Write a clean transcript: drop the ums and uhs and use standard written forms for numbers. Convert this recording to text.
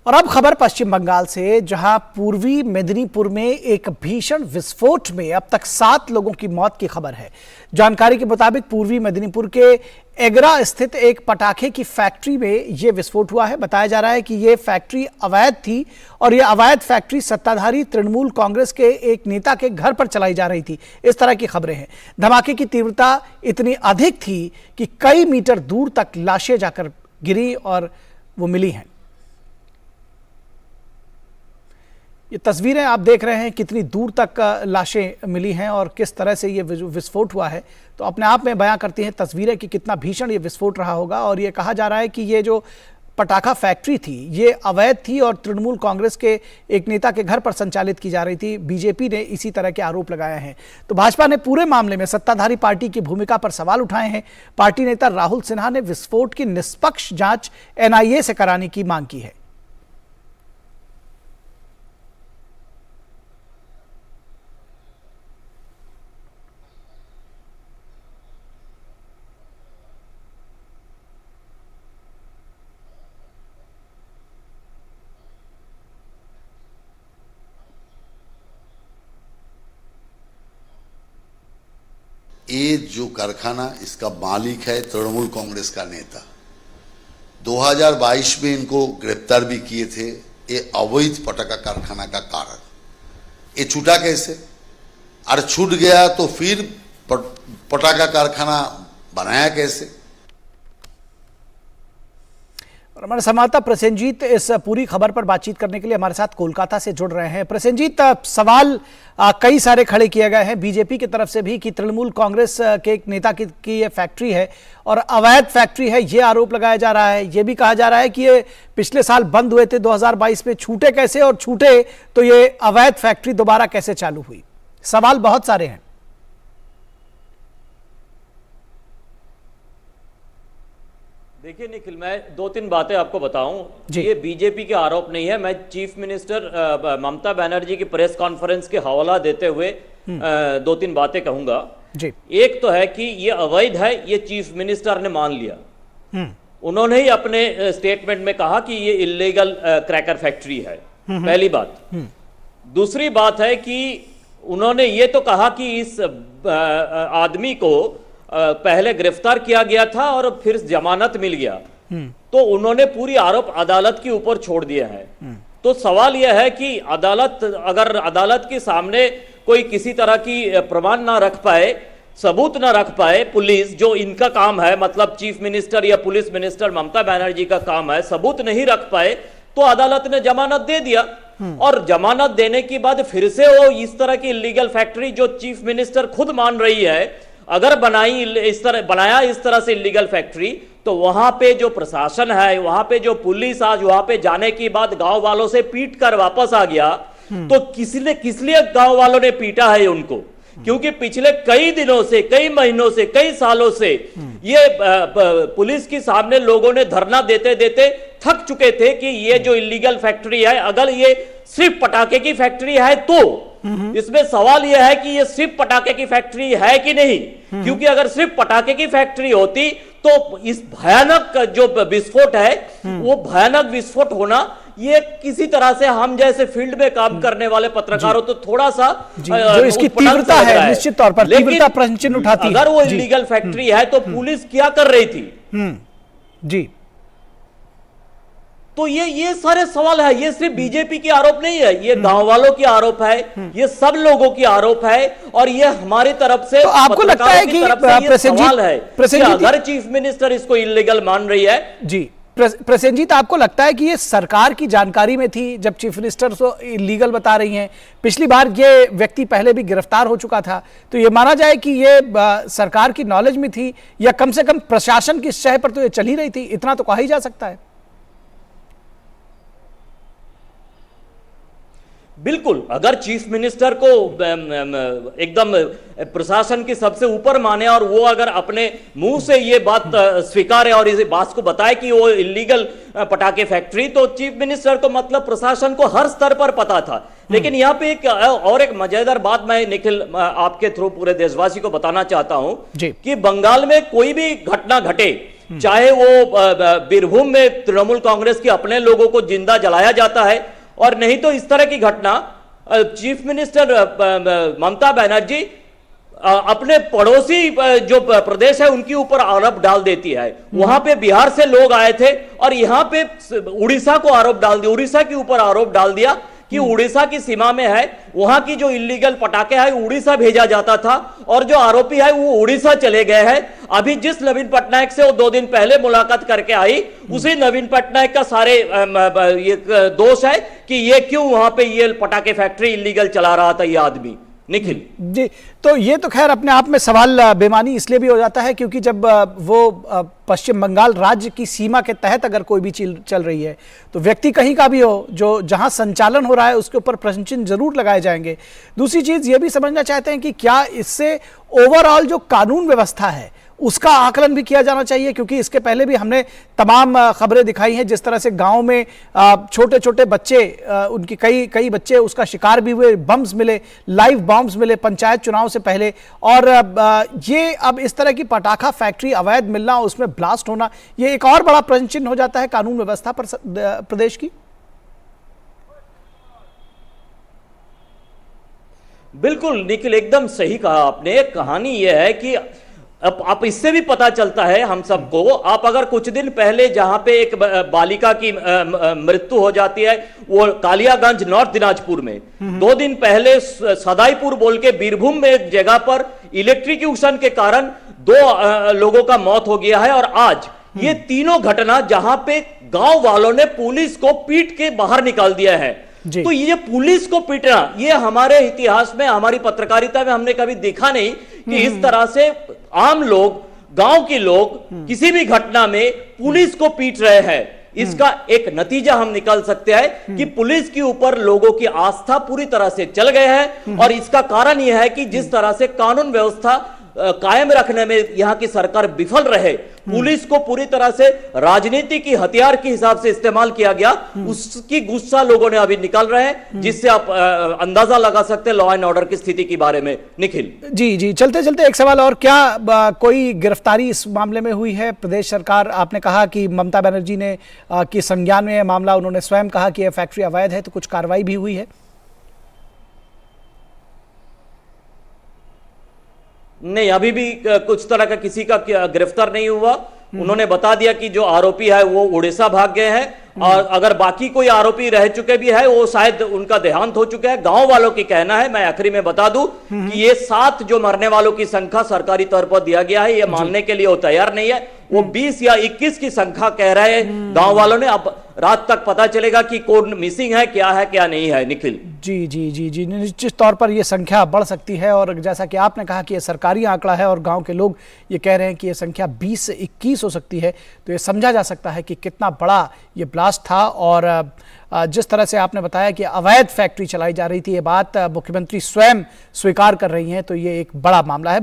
और अब खबर पश्चिम बंगाल से, जहां पूर्वी मेदिनीपुर में एक भीषण विस्फोट में अब तक 7 लोगों की मौत की खबर है। जानकारी के मुताबिक पूर्वी मेदिनीपुर के एगरा स्थित एक पटाखे की फैक्ट्री में यह विस्फोट हुआ है। बताया जा रहा है कि यह फैक्ट्री अवैध थी और यह अवैध फैक्ट्री सत्ताधारी तृणमूल कांग्रेस के एक नेता के घर पर चलाई जा रही थी। इस तरह की खबरें हैं। धमाके की तीव्रता इतनी अधिक थी कि कई मीटर दूर तक लाशें जाकर गिरी और वो मिली हैं। ये तस्वीरें आप देख रहे हैं कितनी दूर तक लाशें मिली हैं और किस तरह से ये विस्फोट हुआ है, तो अपने आप में बयां करती हैं तस्वीरें कि कितना भीषण ये विस्फोट रहा होगा। और ये कहा जा रहा है कि ये जो पटाखा फैक्ट्री थी ये अवैध थी और तृणमूल कांग्रेस के एक नेता के घर पर संचालित की जा रही थी। बीजेपी ने इसी तरह के आरोप लगाए हैं। तो भाजपा ने पूरे मामले में सत्ताधारी पार्टी की भूमिका पर सवाल उठाए हैं। पार्टी नेता राहुल सिन्हा ने विस्फोट की निष्पक्ष जांच NIA से कराने की मांग की है। ये जो कारखाना, इसका मालिक है तृणमूल कांग्रेस का नेता। 2022 में इनको गिरफ्तार भी किए थे ये अवैध पटाखा कारखाना का कारण। ये छूटा कैसे? और छूट गया तो फिर पटाखा कारखाना बनाया कैसे? और हमारे संवाददाता प्रसेनजीत इस पूरी खबर पर बातचीत करने के लिए हमारे साथ कोलकाता से जुड़ रहे हैं। प्रसेनजीत, सवाल कई सारे खड़े किए गए हैं बीजेपी की तरफ से भी कि तृणमूल कांग्रेस के एक नेता की ये फैक्ट्री है और अवैध फैक्ट्री है, ये आरोप लगाया जा रहा है। ये भी कहा जा रहा है कि ये पिछले साल बंद हुए थे 2022 में, छूटे कैसे और छूटे तो ये अवैध फैक्ट्री दोबारा कैसे चालू हुई? सवाल बहुत सारे हैं। देखिए निखिल, मैं 2-3 बातें आपको बताऊं। ये बीजेपी के आरोप नहीं है। मैं चीफ मिनिस्टर ममता बनर्जी की प्रेस कॉन्फ्रेंस के हवाला देते हुए 2-3 बातें कहूंगा जी। एक तो है कि ये अवैध है, ये चीफ मिनिस्टर ने मान लिया। उन्होंने ही अपने स्टेटमेंट में कहा कि ये इल्लीगल क्रैकर फैक्ट्री है, पहली बात। दूसरी बात है कि उन्होंने ये तो कहा कि इस आदमी को पहले गिरफ्तार किया गया था और फिर जमानत मिल गया, तो उन्होंने पूरी आरोप अदालत के ऊपर छोड़ दिया है। तो सवाल यह है कि अगर अदालत के सामने कोई किसी तरह की प्रमाण ना रख पाए, सबूत ना रख पाए, पुलिस जो इनका काम है, मतलब चीफ मिनिस्टर या पुलिस मिनिस्टर ममता बनर्जी का काम है, सबूत नहीं रख पाए, तो अदालत ने जमानत दे दिया। और जमानत देने के बाद फिर से वो इस तरह की इलीगल फैक्ट्री जो चीफ मिनिस्टर खुद मान रही है, अगर बनाया इस तरह से इलीगल फैक्ट्री, तो वहां पे जो प्रशासन है, वहां पे जो पुलिस आज वहां पे जाने के बाद गांव वालों से पीट कर वापस आ गया, तो किस लिए गांव वालों ने पीटा है उनको? क्योंकि पिछले कई दिनों से, कई महीनों से, कई सालों से ये पुलिस के सामने लोगों ने धरना देते देते थक चुके थे कि ये जो इलीगल फैक्ट्री है, अगर ये सिर्फ पटाखे की फैक्ट्री है तो इसमें सवाल यह है कि ये सिर्फ पटाखे की फैक्ट्री है कि नहीं। क्योंकि अगर सिर्फ पटाखे की फैक्ट्री होती तो इस भयानक जो विस्फोट है, वो भयानक विस्फोट होना, ये किसी तरह से हम जैसे फील्ड में काम करने वाले पत्रकारों तो थोड़ा सा जो इसकी तीव्रता है, निश्चित तौर पर तीव्रता प्रश्न चिन्ह उठाती है। अगर वो इलीगल फैक्ट्री है तो पुलिस क्या कर रही थी? जी, तो ये सारे सवाल है। ये सिर्फ बीजेपी की आरोप नहीं है, ये गांव वालों की आरोप है, ये सब लोगों की आरोप है। और ये हमारी तरफ से, तो आपको लगता है कि सवाल है कि अगर चीफ मिनिस्टर इसको इलीगल मान रही है। जी प्रसेनजीत, आपको लगता है कि ये सरकार की जानकारी में थी जब चीफ मिनिस्टर को इलीगल बता रही हैं? पिछली बार ये व्यक्ति पहले भी गिरफ्तार हो चुका था, तो ये माना जाए कि ये सरकार की नॉलेज में थी या कम से कम प्रशासन की शह पर तो ये चल ही रही थी, इतना तो कहा ही जा सकता है। बिल्कुल, अगर चीफ मिनिस्टर को एकदम प्रशासन के सबसे ऊपर माने और वो अगर अपने मुंह से ये बात स्वीकारे और इस बात को बताए कि वो इलीगल पटाखे फैक्ट्री, तो चीफ मिनिस्टर को मतलब प्रशासन को हर स्तर पर पता था। लेकिन यहाँ पे एक मजेदार बात मैं निखिल आपके थ्रू पूरे देशवासी को बताना चाहता हूं कि बंगाल में कोई भी घटना घटे चाहे वो बीरभूम में तृणमूल कांग्रेस के अपने लोगों को जिंदा जलाया जाता है, और नहीं तो इस तरह की घटना चीफ मिनिस्टर ममता बनर्जी अपने पड़ोसी जो प्रदेश है उनके ऊपर आरोप डाल देती है। वहां पे बिहार से लोग आए थे और यहां पे उड़ीसा को आरोप डाल दिया, उड़ीसा के ऊपर आरोप डाल दिया कि उड़ीसा की सीमा में है, वहां की जो इलीगल पटाखे है उड़ीसा भेजा जाता था, और जो आरोपी है वो उड़ीसा चले गए हैं। अभी जिस नवीन पटनायक से वो 2 दिन पहले मुलाकात करके आई, उसी नवीन पटनायक का सारे ये दोष है कि ये क्यों वहां पे ये पटाखे फैक्ट्री इलीगल चला रहा था ये आदमी। निखिल जी, तो ये तो खैर अपने आप में सवाल बेमानी इसलिए भी हो जाता है क्योंकि जब वो पश्चिम बंगाल राज्य की सीमा के तहत अगर कोई भी चीज चल रही है तो व्यक्ति कहीं का भी हो, जो जहां संचालन हो रहा है उसके ऊपर प्रश्न चिन्ह जरूर लगाए जाएंगे। दूसरी चीज ये भी समझना चाहते हैं कि क्या इससे ओवरऑल जो कानून व्यवस्था है उसका आकलन भी किया जाना चाहिए, क्योंकि इसके पहले भी हमने तमाम खबरें दिखाई हैं जिस तरह से गांव में छोटे छोटे बच्चे, उनकी कई बच्चे उसका शिकार भी हुए, बम्स मिले, लाइव बॉम्ब्स मिले पंचायत चुनाव से पहले। और ये अब इस तरह की पटाखा फैक्ट्री अवैध मिलना, उसमें ब्लास्ट होना, ये एक और बड़ा प्रश्न चिन्ह हो जाता है कानून व्यवस्था पर प्रदेश की। बिल्कुल निखिल, एकदम सही कहा आपने। कहानी यह है कि अब आप इससे भी पता चलता है हम सबको, आप अगर कुछ दिन पहले जहां पे एक बालिका की मृत्यु हो जाती है वो कालियागंज नॉर्थ दिनाजपुर में, 2 दिन पहले सदाईपुर बोल के बीरभूम में एक जगह पर इलेक्ट्रिक्यूशन के कारण 2 लोगों का मौत हो गया है, और आज ये तीनों घटना जहां पे गांव वालों ने पुलिस को पीट के बाहर निकाल दिया है। तो ये पुलिस को पीटना, ये हमारे इतिहास में, हमारी पत्रकारिता में हमने कभी देखा नहीं कि इस तरह से आम लोग, गांव के लोग किसी भी घटना में पुलिस को पीट रहे हैं। इसका एक नतीजा हम निकाल सकते हैं कि पुलिस के ऊपर लोगों की आस्था पूरी तरह से चल गए है, और इसका कारण यह है कि जिस तरह से कानून व्यवस्था कायम रखने में यहां की सरकार विफल रहे, पुलिस को पूरी तरह से राजनीति की हथियार के हिसाब से इस्तेमाल किया गया, उसकी गुस्सा लोगों ने अभी निकाल रहे हैं, जिससे आप अंदाजा लगा सकते हैं लॉ एंड ऑर्डर की स्थिति के बारे में। निखिल जी जी, चलते चलते एक सवाल और, क्या कोई गिरफ्तारी इस मामले में हुई है? प्रदेश सरकार, आपने कहा कि ममता बनर्जी ने की संज्ञान में मामला, उन्होंने स्वयं कहा कि यह फैक्ट्री अवैध है, तो कुछ कार्रवाई भी हुई है? नहीं, अभी भी कुछ तरह का किसी का गिरफ्तार नहीं हुआ। उन्होंने बता दिया कि जो आरोपी है वो उड़ीसा भाग गए हैं, और अगर बाकी कोई आरोपी रह चुके भी है वो शायद उनका देहांत हो चुका है। गांव वालों की कहना है, मैं आखिरी में बता दूं कि ये 7 जो मरने वालों की संख्या सरकारी तौर पर दिया गया है, ये मानने के लिए वो तैयार नहीं है। वो 20 या 21 की संख्या कह रहे हैं गांव वालों ने। अब रात तक पता चलेगा कि कौन मिसिंग है, क्या नहीं है। निखिल जी जी जी जी, निश्चित तौर पर यह संख्या बढ़ सकती है, और जैसा कि आपने कहा कि यह सरकारी आंकड़ा है और गांव के लोग ये कह रहे हैं कि यह संख्या 20 से 21 हो सकती है, तो ये समझा जा सकता है कि कितना बड़ा ये ब्लास्ट था। और जिस तरह से आपने बताया कि अवैध फैक्ट्री चलाई जा रही थी, ये बात मुख्यमंत्री स्वयं स्वीकार कर रही हैं, तो ये एक बड़ा मामला है।